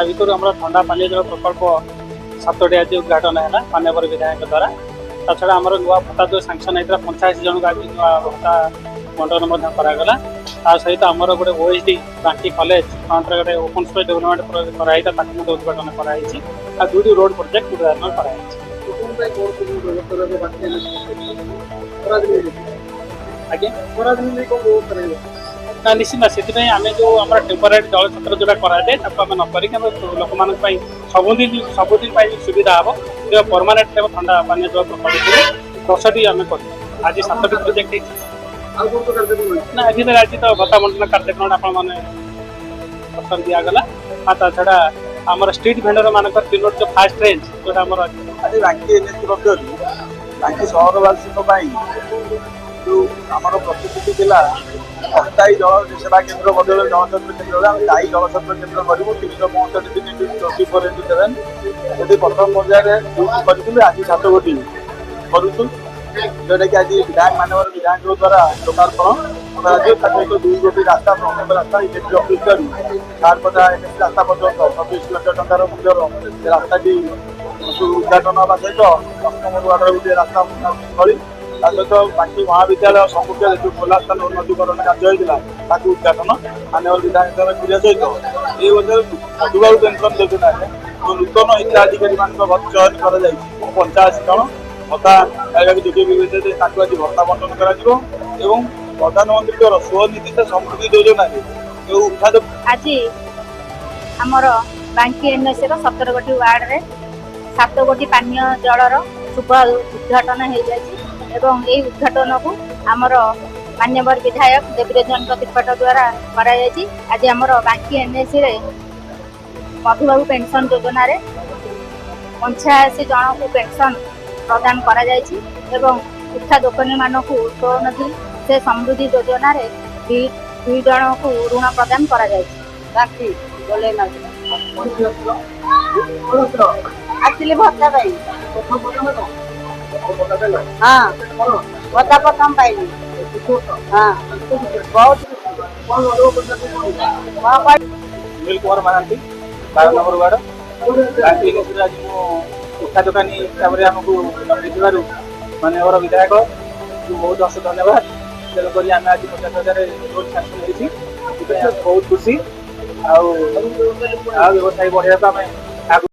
ଭିତରୁ ଆମର ଥଣ୍ଡା ପାନୀୟ ଜଳ ପ୍ରକଳ୍ପ 7ଟି ଆଜି ଉଦ୍ଘାଟନ ହେଲା ମାନ୍ୟବର ବିଧାୟକ ଦ୍ୱାରା। ତା ଛଡ଼ା ଆମର ନୂଆ ଭତ୍ତା ଯେଉଁ ସାଂସନ୍ ହେଇଥିଲା 85 ଜଣଙ୍କୁ ଆଜି ନୂଆ ଭତ୍ତା ବଣ୍ଟନ ମଧ୍ୟ କରାଗଲା। ତା ସହିତ ଆମର ଗୋଟେ OSD ବାଙ୍କି କଲେଜ ଫ୍ରଣ୍ଟରେ ଗୋଟେ ଓପନ୍ ସ୍ପେସ୍ ଡେଭଲପମେଣ୍ଟ କରାଯାଇଥିଲା, ତାକୁ ମଧ୍ୟ ଉଦ୍ଘାଟନ କରାଯାଇଛି। ଆଉ 2ଟି ରୋଡ୍ ପ୍ରୋଜେକ୍ଟ ଉଦ୍ଘାଟନ କରାଯାଇଛି। ଆଜ୍ଞା ନା ନିଶ୍ଚିତ ସେଥିପାଇଁ ଆମେ ଯେଉଁ ଆମର ଟେମ୍ପୋରାରୀ ଜଳଛତ୍ର ଯେଉଁଟା କରାଯାଏ ତାକୁ ଆମେ ନ କରିକି ଆମେ ଲୋକମାନଙ୍କ ପାଇଁ ସବୁଦିନ ପାଇଁ ସୁବିଧା ହେବ। ପରମାନେଣ୍ଟ ହେବ ଥଣ୍ଡା ପାନୀୟ ଜଳ ପ୍ରକଳ୍ପ 10ଟି ଆମେ କରିଛୁ। ଆଜି 7ଟି ପ୍ରୋଜେକ୍ଟ ହେଇଛି। ନା ଏଥିରେ ଆଜି ତ ଭତ୍ତା ବଣ୍ଟନ କାର୍ଯ୍ୟକ୍ରମ ଆପଣମାନେ ପସନ୍ଦ ଦିଆଗଲା। ଆଉ ତା ଛଡ଼ା ଆମର ଷ୍ଟ୍ରିଟ୍ ଭେଣ୍ଡର ମାନଙ୍କର 3ଟି ଯେଉଁ ଫାଷ୍ଟ ରେଞ୍ଜ ଯେଉଁଟା ଆମର ଆଜି ବାଙ୍କି ଏନ୍ଏସି ପକ୍ଷରୁ ବାଙ୍କି ସହରବାସୀଙ୍କ ପାଇଁ ଯେଉଁ ଆମର ପ୍ରତିଶ୍ରୁତି ଥିଲା ଅସ୍ଥାୟୀ ଜଳ ସେବା କେନ୍ଦ୍ର ବଦଳରେ ଜଳଛତ୍ର କେନ୍ଦ୍ରରେ ଆମେ ସ୍ଥାୟୀ ଜଳଛତ୍ର କେନ୍ଦ୍ର କରିବୁ 365 ଦିନ 24/7। ଯଦି ପ୍ରଥମ ପର୍ଯ୍ୟାୟରେ କରିଥିଲୁ ଆଜି 7 ଗୋଟି କରୁଛୁ, ଯେଉଁଟାକି ଆଜି ମାନ୍ୟବର ବିଧାୟକଙ୍କ ଦ୍ୱାରା ଲୋକାର୍ପଣ କରାଯିବ। ତା ସହିତ 2 ଗୋଟି ରାସ୍ତା ପ୍ରମୁଖ ରାସ୍ତା ଇଲେକ୍ଟ୍ରିକ୍ ଅଫିସରୁ ଝାରପଦା ଏନ୍ଏସି ରାସ୍ତା ପର୍ଯ୍ୟନ୍ତ 26 ଲକ୍ଷ ଟଙ୍କାର ମୂଲ୍ୟର ସେ ରାସ୍ତାଟି ଉଦ୍ଘାଟନ ହେବା ସହିତ ଅଷ୍ଟମ ୱାର୍ଡର ଗୋଟିଏ ରାସ୍ତା କରି ତା ସହିତ ବାଙ୍କି ମହାବିଦ୍ୟାଳୟ ସମ୍ମୁଖରେ ଯେଉଁ ଖୋଲା ସ୍ଥାନ ଉନ୍ନତିକରଣ କାର୍ଯ୍ୟ ହେଇଥିଲା ତାକୁ ଉଦ୍ଘାଟନ ମାନ୍ୟବର ବିଧାୟକ କରିବା ସହିତ ଏହି ବର୍ଷ ମଧୁବାବୁ ପେନ୍ସନ୍ ଯୋଜନାରେ ଯେଉଁ ନୂତନ ହିତାଧିକାରୀମାନଙ୍କ ଚୟନ କରାଯାଇଛି 85 ଜଣ ଭତ୍ତା ପାଇବାକୁ ଯୋଗ୍ୟ ବିବେଚିତ ତାଙ୍କୁ ଆଜି ଭତ୍ତା ବଣ୍ଟନ କରାଯିବ। ଏବଂ ପ୍ରଧାନମନ୍ତ୍ରୀଙ୍କର ସ୍ୱନିଧିତ ସମୃଦ୍ଧି ଯୋଜନାରେ ଯେଉଁ ଆଜି ଆମର ବାଙ୍କି ଏନ୍ଏସିର 17 ଗୋଟି ୱାର୍ଡରେ 7 ଗୋଟି ପାନୀୟ ଜଳର ଶୁଭ ଉଦ୍ଘାଟନ ହେଇଯାଇଛି ଏବଂ ଏହି ଉଦ୍ଘାଟନକୁ ଆମର ମାନ୍ୟବର ବିଧାୟକ ଦେବୀରଞ୍ଜନ ତ୍ରିପାଠୀ ଦ୍ୱାରା କରାଯାଇଛି। ଆଜି ଆମର ବାଙ୍କି ଏନ୍ଏସିରେ ମଧୁବାବୁ ପେନ୍ସନ୍ ଯୋଜନାରେ 85 ଜଣଙ୍କୁ ପେନ୍ସନ୍ ପ୍ରଦାନ କରାଯାଇଛି ଏବଂ ଶିକ୍ଷା ଦୋକାନୀମାନଙ୍କୁ ସ୍ୱନିଧି ସେ ସମୃଦ୍ଧି ଯୋଜନାରେ 2 ଜଣଙ୍କୁ ଋଣ ପ୍ରଦାନ କରାଯାଇଛି। ବାକି ଆସିଲି ଭତ୍ତା ପାଇଁ। ହଁ ଭତ୍ତା ପ୍ରଥମ ପାଇଲି। ହଁ ବହୁତ ସୁନୀଲ କୁମାର ମହାନ୍ତି 12 ନମ୍ବର ୱାର୍ଡ ବାଙ୍କି ଏନ୍ଏସିରେ ଆଜି ମୁଁ ଶିକ୍ଷା ଦୋକାନୀ ହିସାବରେ ଆମକୁ ଦେଇଥିବାରୁ ମାନ୍ୟବର ବିଧାୟକଙ୍କୁ ବହୁତ ଅଶେଷ ଧନ୍ୟବାଦ। ତେଣୁକରି ଆମେ ଆଜି 50,000 ରୋଡ୍ ସାଂସନ୍ ହେଇଛି, ସେଥିପାଇଁ ଆମେ ବହୁତ ଖୁସି। ଆଉ ବ୍ୟବସାୟୀ ବଢ଼ିବାକୁ ଆମେ